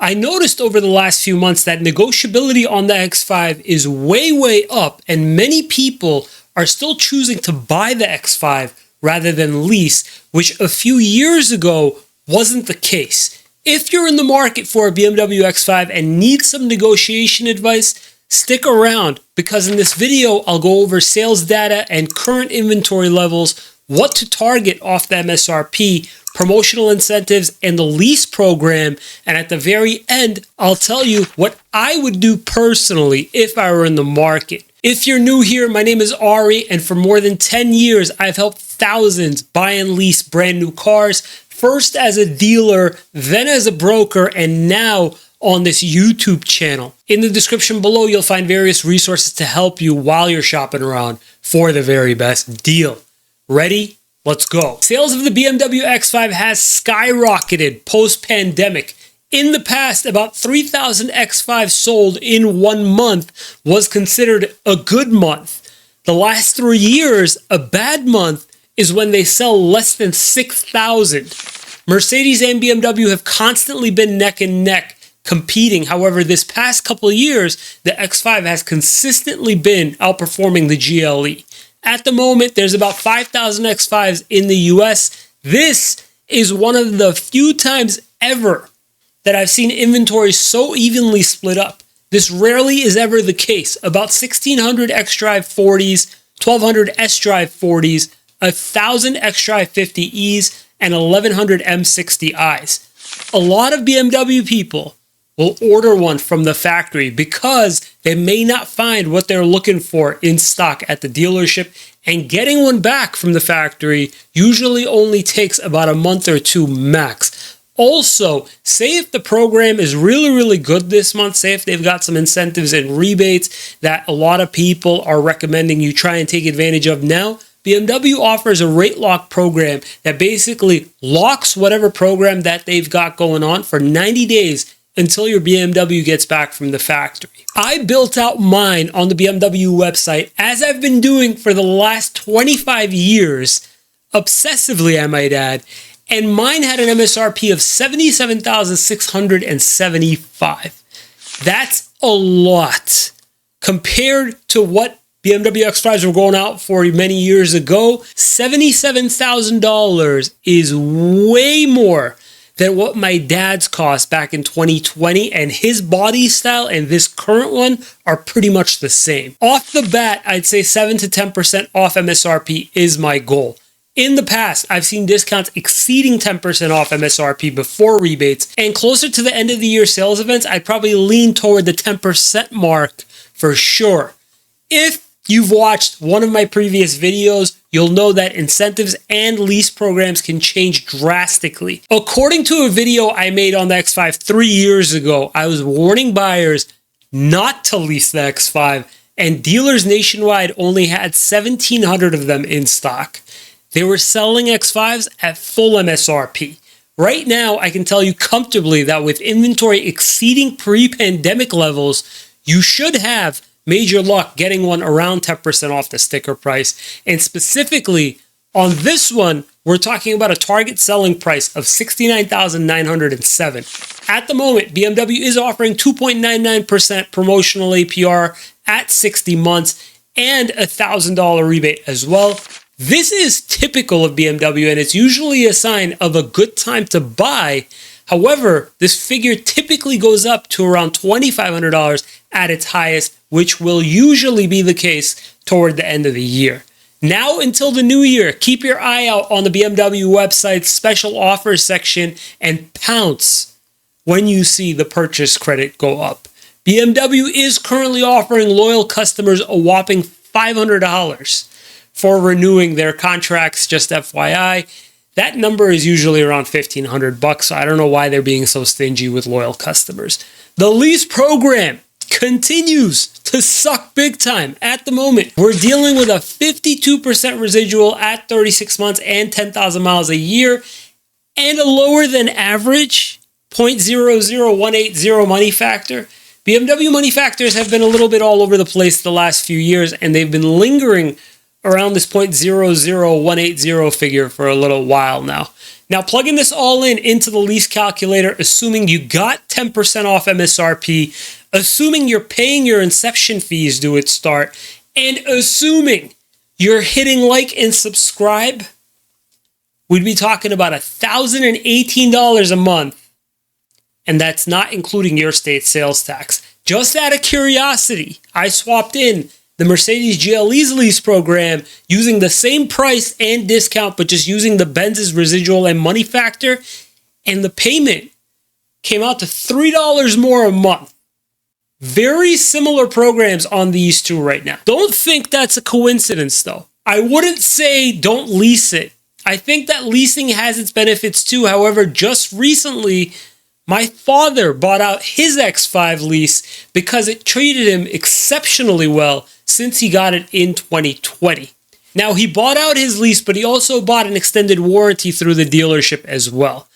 I noticed over the last few months that negotiability on the X5 is way up, and many people are still choosing to buy the X5 rather than lease, which a few years ago wasn't the case. If you're in the market for a BMW X5 and need some negotiation advice, stick around, because in this video I'll go over sales data and current inventory levels, what to target off the MSRP, promotional incentives, and the lease program. And at the very end, I'll tell you what I would do personally if I were in the market. If you're new here, my name is Ari, and for more than 10 years, I've helped thousands buy and lease brand new cars, first as a dealer, then as a broker, and now on this YouTube channel. In the description below, you'll find various resources to help you while you're shopping around for the very best deal. Ready? Let's go. Sales of the BMW X5 has skyrocketed post-pandemic. In the past, about 3,000 X5s sold in 1 month was considered a good month. The last 3 years, a bad month is when they sell less than 6,000. Mercedes and BMW have constantly been neck and neck competing. However, this past couple of years, the X5 has consistently been outperforming the GLE. At the moment, there's about 5,000 X5s in the US. This is one of the few times ever that I've seen inventory so evenly split up. This rarely is ever the case. About 1,600 X-Drive 40s, 1,200 S-Drive 40s, 1,000 X-Drive 50Es, and 1,100 M60Is. A lot of BMW people will order one from the factory because they may not find what they're looking for in stock at the dealership, and getting one back from the factory usually only takes about a month or two max. Also, say if the program is really good this month, say if they've got some incentives and rebates that a lot of people are recommending you try and take advantage of now, BMW offers a rate lock program that basically locks whatever program that they've got going on for 90 days until your BMW gets back from the factory. I built out mine on the BMW website, as I've been doing for the last 25 years, obsessively I might add, and mine had an MSRP of $77,675. That's a lot compared to what BMW X5s were going out for many years ago. $77,000 is way more than what my dad's cost back in 2020, and his body style and this current one are pretty much the same. Off the bat, I'd say 7 to 10% off MSRP is my goal. In the past, I've seen discounts exceeding 10% off MSRP before rebates, and closer to the end of the year sales events, I'd probably lean toward the 10% mark for sure. If you've watched one of my previous videos, you'll know that incentives and lease programs can change drastically. According to a video I made on the X5 3 years ago, I was warning buyers not to lease the X5, and dealers nationwide only had 1,700 of them in stock. They were selling X5s at full MSRP. Right now, I can tell you comfortably that with inventory exceeding pre-pandemic levels, you should have major luck getting one around 10% off the sticker price. And specifically on this one, we're talking about a target selling price of $69,907. At the moment, BMW is offering 2.99% promotional APR at 60 months and a $1,000 rebate as well. This is typical of BMW, and it's usually a sign of a good time to buy. However, this figure typically goes up to around $2,500 at its highest, which will usually be the case toward the end of the year. Now until the new year, keep your eye out on the BMW website's special offers section and pounce when you see the purchase credit go up. BMW is currently offering loyal customers a whopping $500 for renewing their contracts, just FYI. That number is usually around $1,500, so I don't know why they're being so stingy with loyal customers. The lease program continues to suck big time at the moment. We're dealing with a 52% residual at 36 months and 10,000 miles a year, and a lower than average 0.00180 money factor. BMW money factors have been a little bit all over the place the last few years, and they've been lingering around this 0.00180 figure for a little while now. Now, plugging this all into the lease calculator, assuming you got 10% off MSRP, assuming you're paying your inception fees due at start, and assuming you're hitting like and subscribe, we'd be talking about $1,018 a month. And that's not including your state sales tax. Just out of curiosity, I swapped in the Mercedes GLE's lease program using the same price and discount, but just using the Benz's residual and money factor, and the payment came out to $3 more a month. Very similar programs on these two right now. Don't think that's a coincidence, though. I wouldn't say don't lease it. I think that leasing has its benefits too. However, just recently, my father bought out his X5 lease because it treated him exceptionally well since he got it in 2020. Now, he bought out his lease, but he also bought an extended warranty through the dealership as well.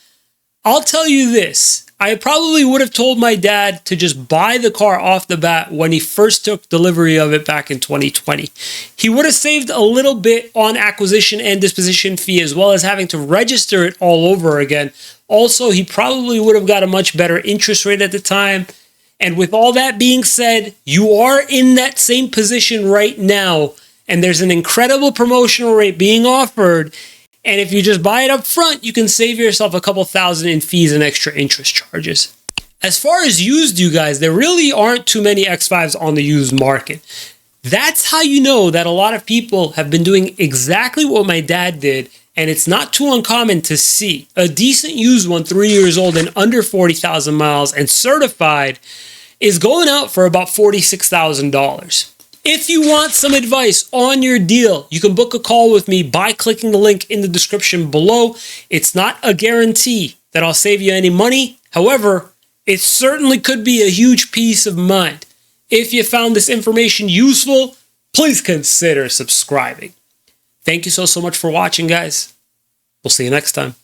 I'll tell you this, I probably would have told my dad to just buy the car off the bat when he first took delivery of it back in 2020. He would have saved a little bit on acquisition and disposition fee, as well as having to register it all over again. Also, he probably would have got a much better interest rate at the time. And with all that being said, you are in that same position right now, and there's an incredible promotional rate being offered. And if you just buy it up front, you can save yourself a couple thousand in fees and extra interest charges. As far as used, you guys, there really aren't too many X5s on the used market. That's how you know that a lot of people have been doing exactly what my dad did, and it's not too uncommon to see a decent used one, 3 years old and under 40,000 miles and certified, is going out for about $46,000. If you want some advice on your deal, you can book a call with me by clicking the link in the description below. It's not a guarantee that I'll save you any money. However, it certainly could be a huge peace of mind. If you found this information useful, please consider subscribing. Thank you so much for watching, guys. We'll see you next time.